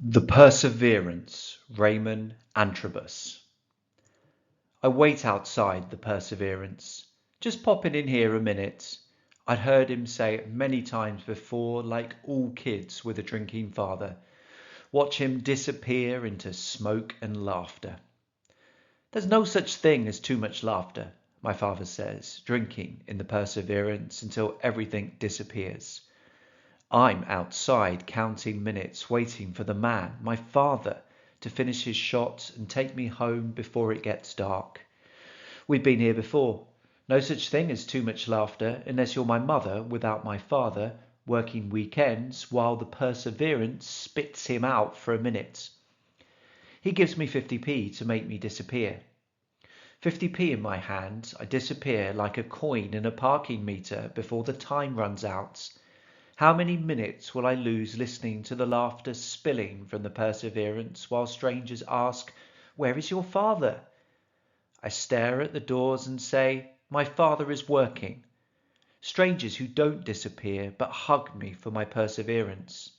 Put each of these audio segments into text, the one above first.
The Perseverance, Raymond, Antrobus. I wait outside the Perseverance, just popping in here a minute. I'd heard him say it many times before, like all kids with a drinking father. Watch him disappear into smoke and laughter. There's no such thing as too much laughter, my father says, drinking in the Perseverance until everything disappears. I'm outside counting minutes, waiting for the man, my father, to finish his shot and take me home before it gets dark. We've been here before. No such thing as too much laughter unless you're my mother without my father, working weekends while the Perseverance spits him out for a minute. He gives me 50p to make me disappear. 50p in my hand, I disappear like a coin in a parking meter before the time runs out. How many minutes will I lose listening to the laughter spilling from the Perseverance while strangers ask, "Where is your father?" I stare at the doors and say, "My father is working." Strangers who don't disappear but hug me for my Perseverance.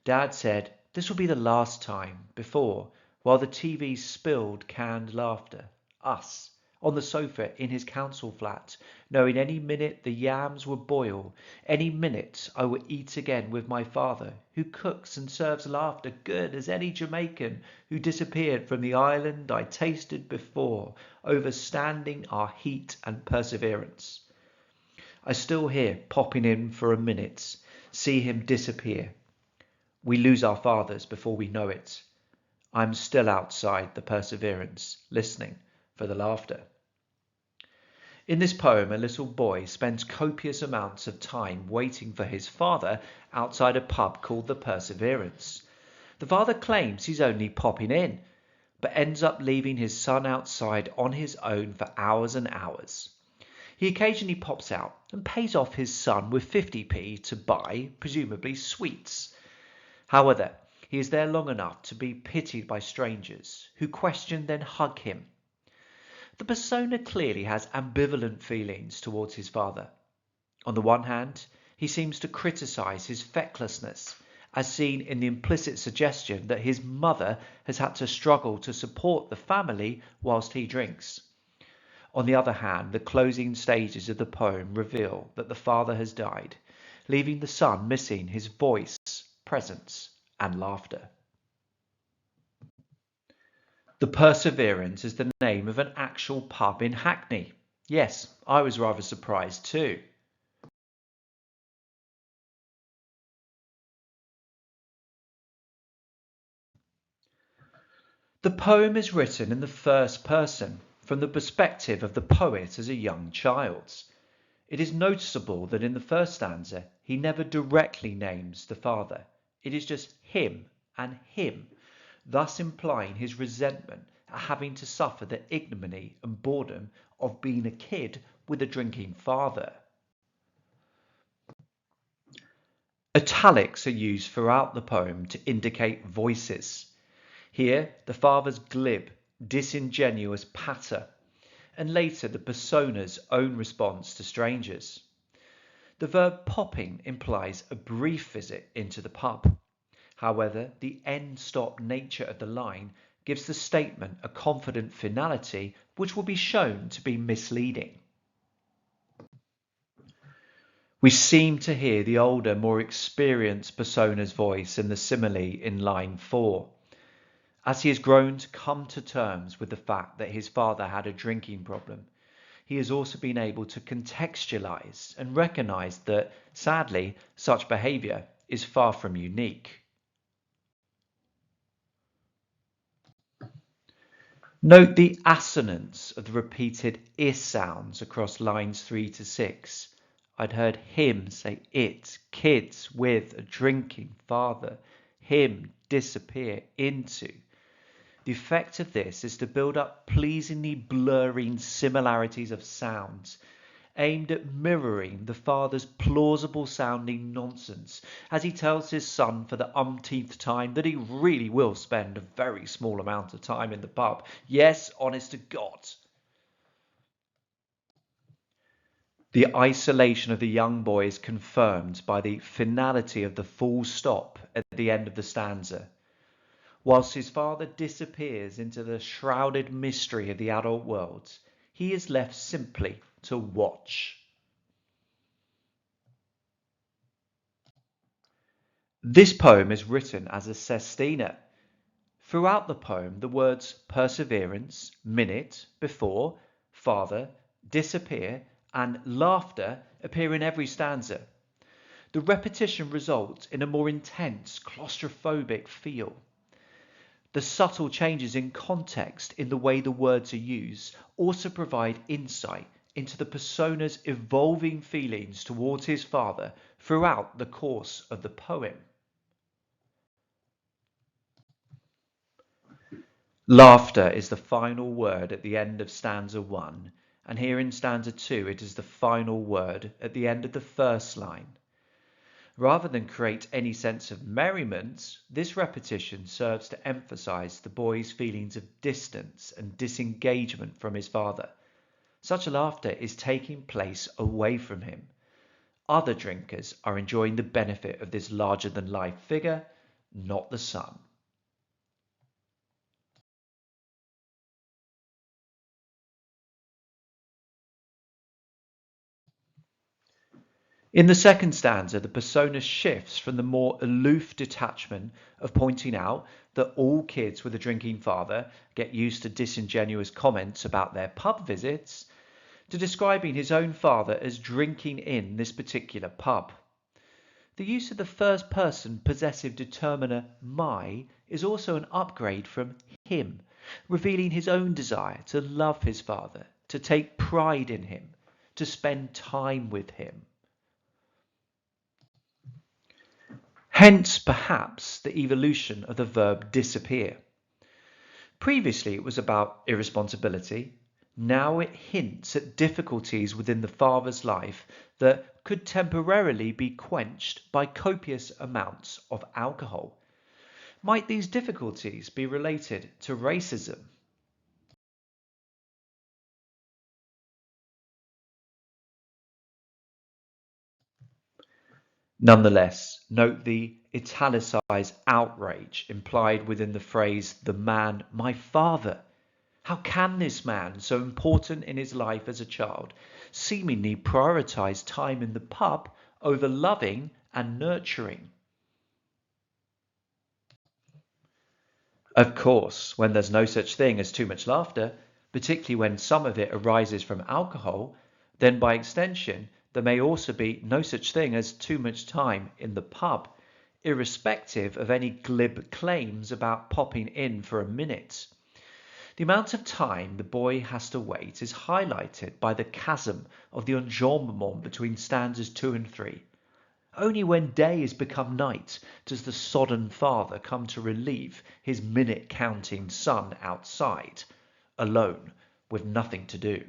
Dad said this will be the last time before, while the TV spilled canned laughter. Us. On the sofa in his council flat, knowing any minute the yams would boil, any minute I would eat again with my father, who cooks and serves laughter good as any Jamaican who disappeared from the island I tasted before, overstanding our heat and Perseverance. I still hear popping in for a minute, see him disappear. We lose our fathers before we know it. I'm still outside the Perseverance, listening for the laughter. In this poem, a little boy spends copious amounts of time waiting for his father outside a pub called the Perseverance. The father claims he's only popping in, but ends up leaving his son outside on his own for hours and hours. He occasionally pops out and pays off his son with 50p to buy, presumably, sweets. However, he is there long enough to be pitied by strangers, who question then hug him. The persona clearly has ambivalent feelings towards his father. On the one hand, he seems to criticize his fecklessness, as seen in the implicit suggestion that his mother has had to struggle to support the family whilst he drinks. On the other hand, the closing stages of the poem reveal that the father has died, leaving the son missing his voice, presence, and laughter. The Perseverance is the name of an actual pub in Hackney. Yes, I was rather surprised too. The poem is written in the first person, from the perspective of the poet as a young child. It is noticeable that in the first stanza he never directly names the father. It is just him and him, thus implying his resentment at having to suffer the ignominy and boredom of being a kid with a drinking father. Italics are used throughout the poem to indicate voices. Here, the father's glib, disingenuous patter, and later the persona's own response to strangers. The verb popping implies a brief visit into the pub. However, the end-stop nature of the line gives the statement a confident finality which will be shown to be misleading. We seem to hear the older, more experienced persona's voice in the simile in line 4. As he has grown to come to terms with the fact that his father had a drinking problem, he has also been able to contextualize and recognize that, sadly, such behavior is far from unique. Note the assonance of the repeated is sounds across lines 3 to 6. I'd heard him say it, kids with a drinking father, him disappear into. The effect of this is to build up pleasingly blurring similarities of sounds, aimed at mirroring the father's plausible sounding nonsense as he tells his son for the umpteenth time that he really will spend a very small amount of time in the pub. Yes, honest to God. The isolation of the young boy is confirmed by the finality of the full stop at the end of the stanza. Whilst his father disappears into the shrouded mystery of the adult world, he is left simply to watch. This poem is written as a sestina. Throughout the poem, the words perseverance, minute, before, father, disappear, and laughter appear in every stanza. The repetition results in a more intense, claustrophobic feel. The subtle changes in context in the way the words are used also provide insight into the persona's evolving feelings towards his father throughout the course of the poem. Laughter is the final word at the end of stanza 1, and here in stanza 2 it is the final word at the end of the first line. Rather than create any sense of merriment, this repetition serves to emphasize the boy's feelings of distance and disengagement from his father. Such laughter is taking place away from him. Other drinkers are enjoying the benefit of this larger-than-life figure, not the son. In the second stanza, the persona shifts from the more aloof detachment of pointing out that all kids with a drinking father get used to disingenuous comments about their pub visits, to describing his own father as drinking in this particular pub. The use of the first person possessive determiner my is also an upgrade from him, revealing his own desire to love his father, to take pride in him, to spend time with him. Hence, perhaps, the evolution of the verb disappear. Previously, it was about irresponsibility. Now it hints at difficulties within the father's life that could temporarily be quenched by copious amounts of alcohol. Might these difficulties be related to racism? Nonetheless, note the italicized outrage implied within the phrase, the man, my father. How can this man, so important in his life as a child, seemingly prioritize time in the pub over loving and nurturing? Of course, when there's no such thing as too much laughter, particularly when some of it arises from alcohol, then by extension, there may also be no such thing as too much time in the pub, irrespective of any glib claims about popping in for a minute. The amount of time the boy has to wait is highlighted by the chasm of the enjambment between stanzas 2 and 3. Only when day has become night does the sodden father come to relieve his minute-counting son outside, alone, with nothing to do.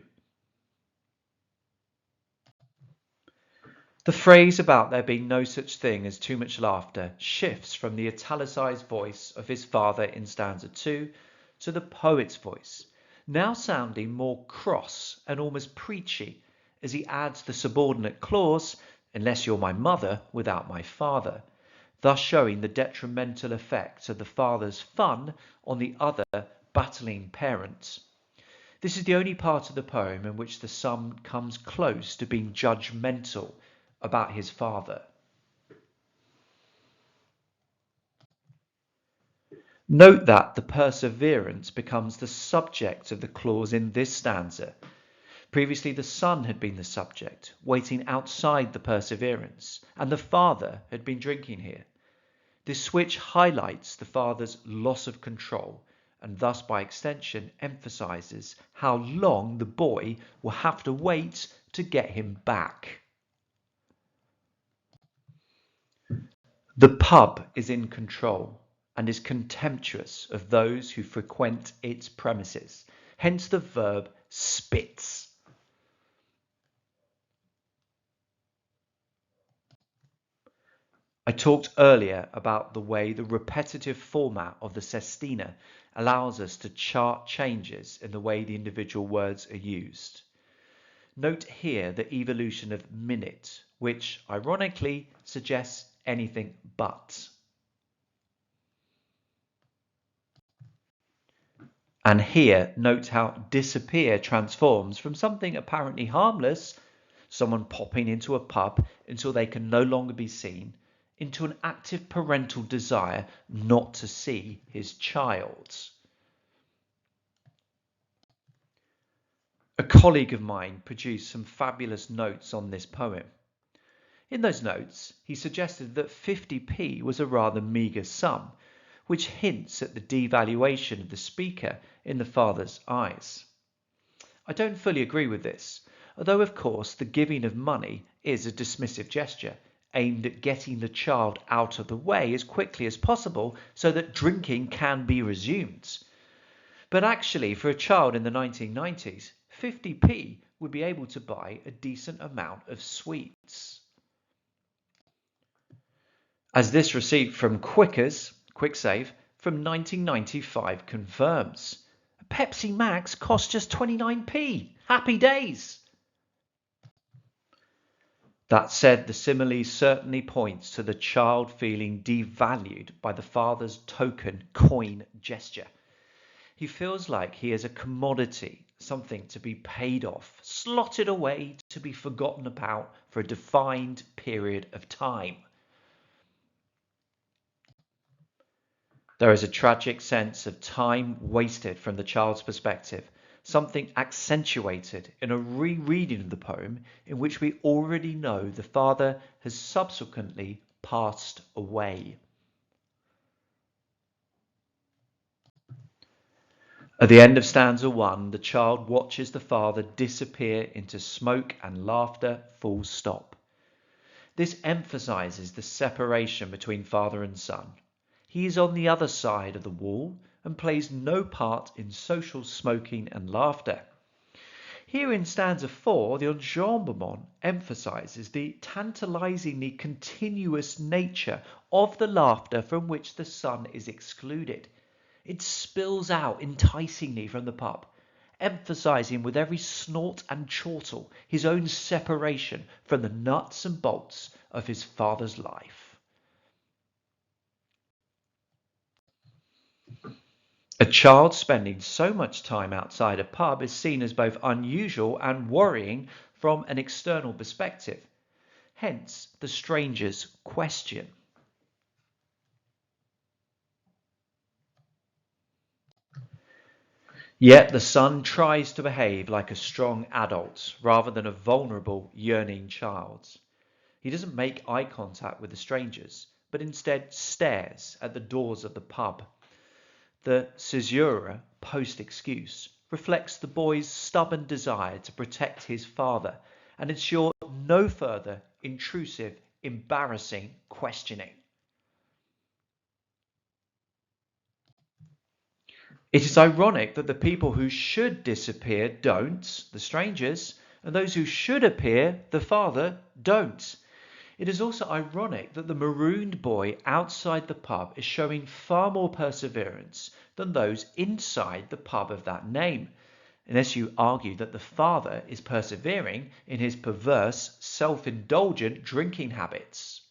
The phrase about there being no such thing as too much laughter shifts from the italicized voice of his father in stanza 2 to the poet's voice, now sounding more cross and almost preachy as he adds the subordinate clause, unless you're my mother without my father, thus showing the detrimental effects of the father's fun on the other battling parents. This is the only part of the poem in which the son comes close to being judgmental about his father. Note that the perseverance becomes the subject of the clause in this stanza. Previously, the son had been the subject, waiting outside the perseverance, and the father had been drinking here. This switch highlights the father's loss of control, and thus by extension emphasizes how long the boy will have to wait to get him back. The pub is in control and is contemptuous of those who frequent its premises, hence the verb spits. I talked earlier about the way the repetitive format of the sestina allows us to chart changes in the way the individual words are used. Note here the evolution of minute, which ironically suggests anything but. And here, note how disappear transforms from something apparently harmless, someone popping into a pub until they can no longer be seen, into an active parental desire not to see his child. A colleague of mine produced some fabulous notes on this poem. In those notes, he suggested that 50p was a rather meagre sum, which hints at the devaluation of the speaker in the father's eyes. I don't fully agree with this, although of course the giving of money is a dismissive gesture aimed at getting the child out of the way as quickly as possible so that drinking can be resumed. But actually, for a child in the 1990s, 50p would be able to buy a decent amount of sweets. As this receipt from QuickSave, from 1995 confirms. Pepsi Max cost just 29p. Happy days! That said, the simile certainly points to the child feeling devalued by the father's token coin gesture. He feels like he is a commodity, something to be paid off, slotted away to be forgotten about for a defined period of time. There is a tragic sense of time wasted from the child's perspective, something accentuated in a rereading of the poem in which we already know the father has subsequently passed away. At the end of stanza 1, the child watches the father disappear into smoke and laughter, full stop. This emphasizes the separation between father and son. He is on the other side of the wall and plays no part in social smoking and laughter. Here in stanza 4, the enjambment emphasizes the tantalizingly continuous nature of the laughter from which the son is excluded. It spills out enticingly from the pub, emphasizing with every snort and chortle his own separation from the nuts and bolts of his father's life. A child spending so much time outside a pub is seen as both unusual and worrying from an external perspective. Hence, the stranger's question. Yet the son tries to behave like a strong adult rather than a vulnerable, yearning child. He doesn't make eye contact with the strangers, but instead stares at the doors of the pub. The caesura, post-excuse, reflects the boy's stubborn desire to protect his father and ensure no further intrusive, embarrassing questioning. It is ironic that the people who should disappear don't, the strangers, and those who should appear, the father, don't. It is also ironic that the marooned boy outside the pub is showing far more perseverance than those inside the pub of that name, unless you argue that the father is persevering in his perverse, self-indulgent drinking habits.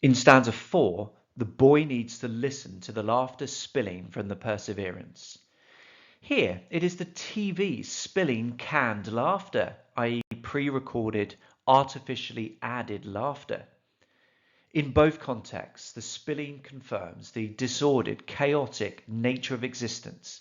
In stanza 4, the boy needs to listen to the laughter spilling from the perseverance. Here, it is the TV spilling canned laughter, i.e. pre-recorded, artificially added laughter. In both contexts, the spilling confirms the disordered, chaotic nature of existence,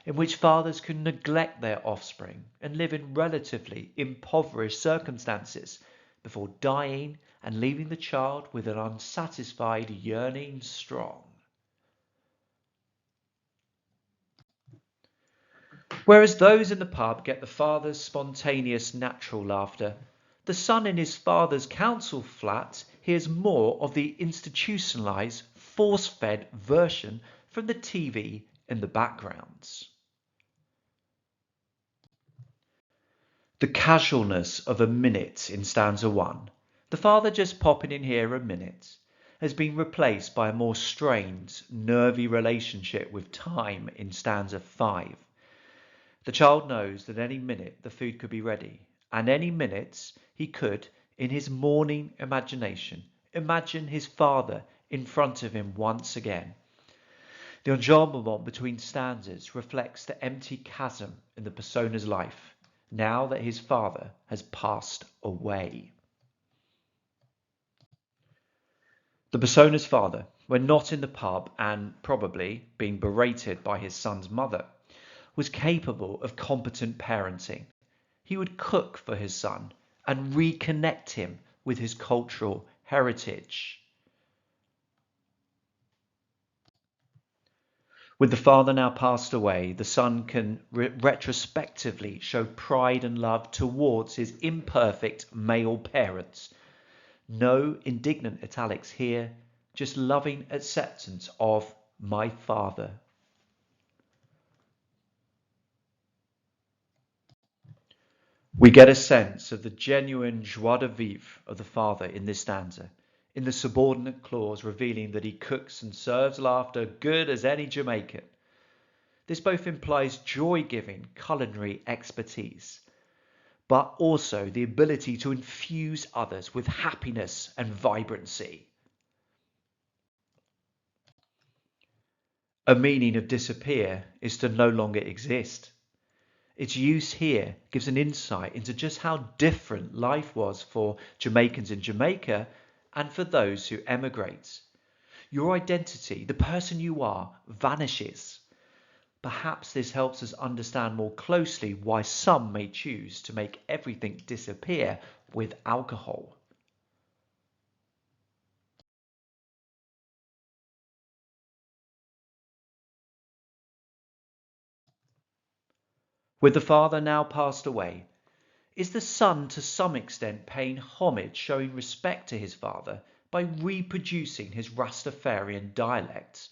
in which fathers can neglect their offspring and live in relatively impoverished circumstances before dying and leaving the child with an unsatisfied yearning strong. Whereas those in the pub get the father's spontaneous natural laughter, the son in his father's council flat hears more of the institutionalized, force-fed version from the TV in the backgrounds. The casualness of a minute in stanza 1, the father just popping in here a minute, has been replaced by a more strained, nervy relationship with time in stanza 5. The child knows that any minute the food could be ready, and any minute he could, in his morning imagination, imagine his father in front of him once again. The enjambment between stanzas reflects the empty chasm in the persona's life, now that his father has passed away. The persona's father, when not in the pub and probably being berated by his son's mother, was capable of competent parenting. He would cook for his son and reconnect him with his cultural heritage. With the father now passed away, the son can retrospectively show pride and love towards his imperfect male parents. No indignant italics here, just loving acceptance of my father. We get a sense of the genuine joie de vivre of the father in this stanza, in the subordinate clause revealing that he cooks and serves laughter good as any Jamaican. This both implies joy-giving culinary expertise, but also the ability to infuse others with happiness and vibrancy. A meaning of disappear is to no longer exist. Its use here gives an insight into just how different life was for Jamaicans in Jamaica and for those who emigrate. Your identity, the person you are, vanishes. Perhaps this helps us understand more closely why some may choose to make everything disappear with alcohol. With the father now passed away, is the son to some extent paying homage, showing respect to his father by reproducing his Rastafarian dialects,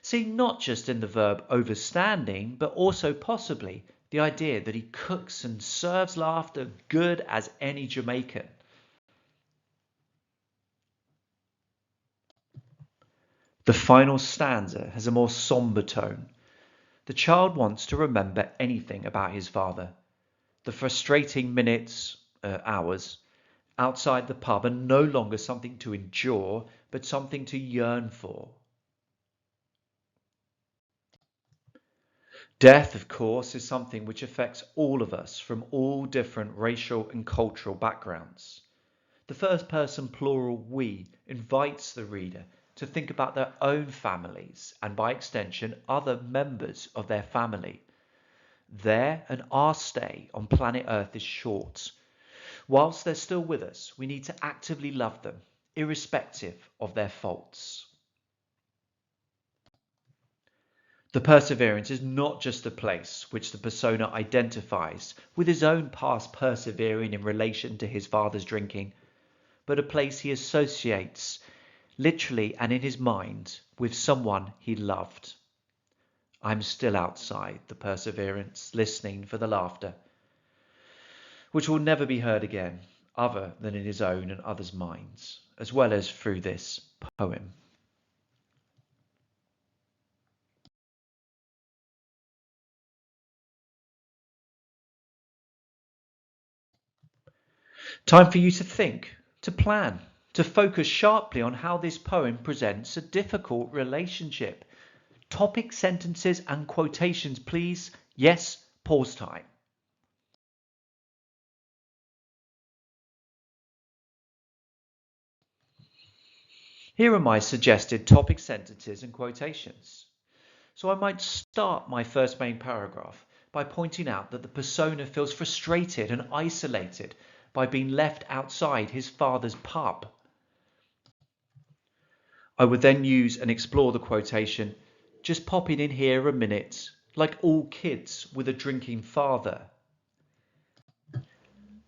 seen not just in the verb overstanding, but also possibly the idea that he cooks and serves laughter good as any Jamaican? The final stanza has a more somber tone. The child wants to remember anything about his father. The frustrating minutes, hours, outside the pub are no longer something to endure, but something to yearn for. Death, of course, is something which affects all of us from all different racial and cultural backgrounds. The first person plural we invites the reader to think about their own families and by extension other members of their family. Their and our stay on planet Earth is short. Whilst they're still with us, we need to actively love them, irrespective of their faults. The perseverance is not just a place which the persona identifies with his own past persevering in relation to his father's drinking, but a place he associates, literally and in his mind, with someone he loved. I'm still outside the perseverance, listening for the laughter, which will never be heard again, other than in his own and others' minds, as well as through this poem. Time for you to think, to plan, to focus sharply on how this poem presents a difficult relationship. Topic sentences and quotations, please. Yes, pause time. Here are my suggested topic sentences and quotations. So I might start my first main paragraph by pointing out that the persona feels frustrated and isolated by being left outside his father's pub. I would then use and explore the quotation, just popping in here a minute, like all kids with a drinking father.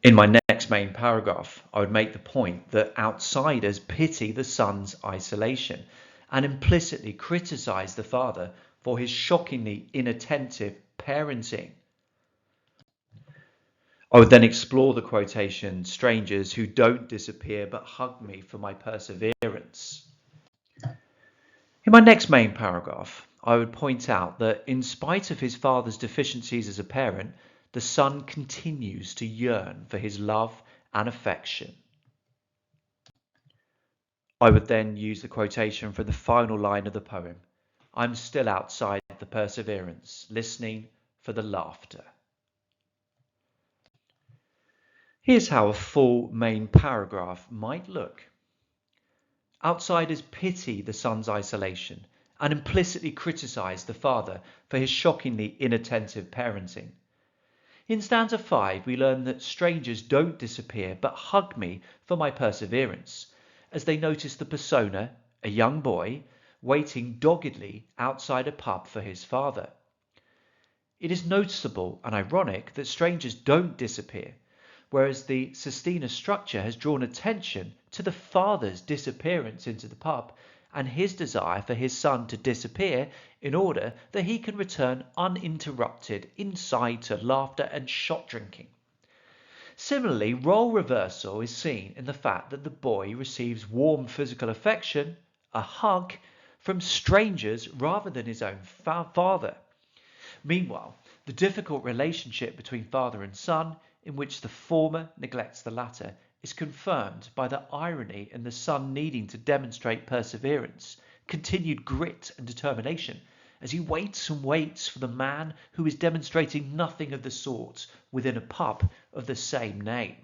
In my next main paragraph, I would make the point that outsiders pity the son's isolation and implicitly criticize the father for his shockingly inattentive parenting. I would then explore the quotation, strangers who don't disappear but hug me for my perseverance. In my next main paragraph, I would point out that in spite of his father's deficiencies as a parent, the son continues to yearn for his love and affection. I would then use the quotation for the final line of the poem. I'm still outside the perseverance, listening for the laughter. Here's how a full main paragraph might look. Outsiders pity the son's isolation and implicitly criticize the father for his shockingly inattentive parenting. In stanza 5, we learn that strangers don't disappear but hug me for my perseverance, as they notice the persona, a young boy, waiting doggedly outside a pub for his father. It is noticeable and ironic that strangers don't disappear, whereas the Sestina structure has drawn attention to the father's disappearance into the pub and his desire for his son to disappear in order that he can return uninterrupted inside to laughter and shot drinking. Similarly, role reversal is seen in the fact that the boy receives warm physical affection, a hug, from strangers rather than his own father. Meanwhile, the difficult relationship between father and son, in which the former neglects the latter, is confirmed by the irony in the son needing to demonstrate perseverance, continued grit and determination, as he waits and waits for the man who is demonstrating nothing of the sort within a pub of the same name.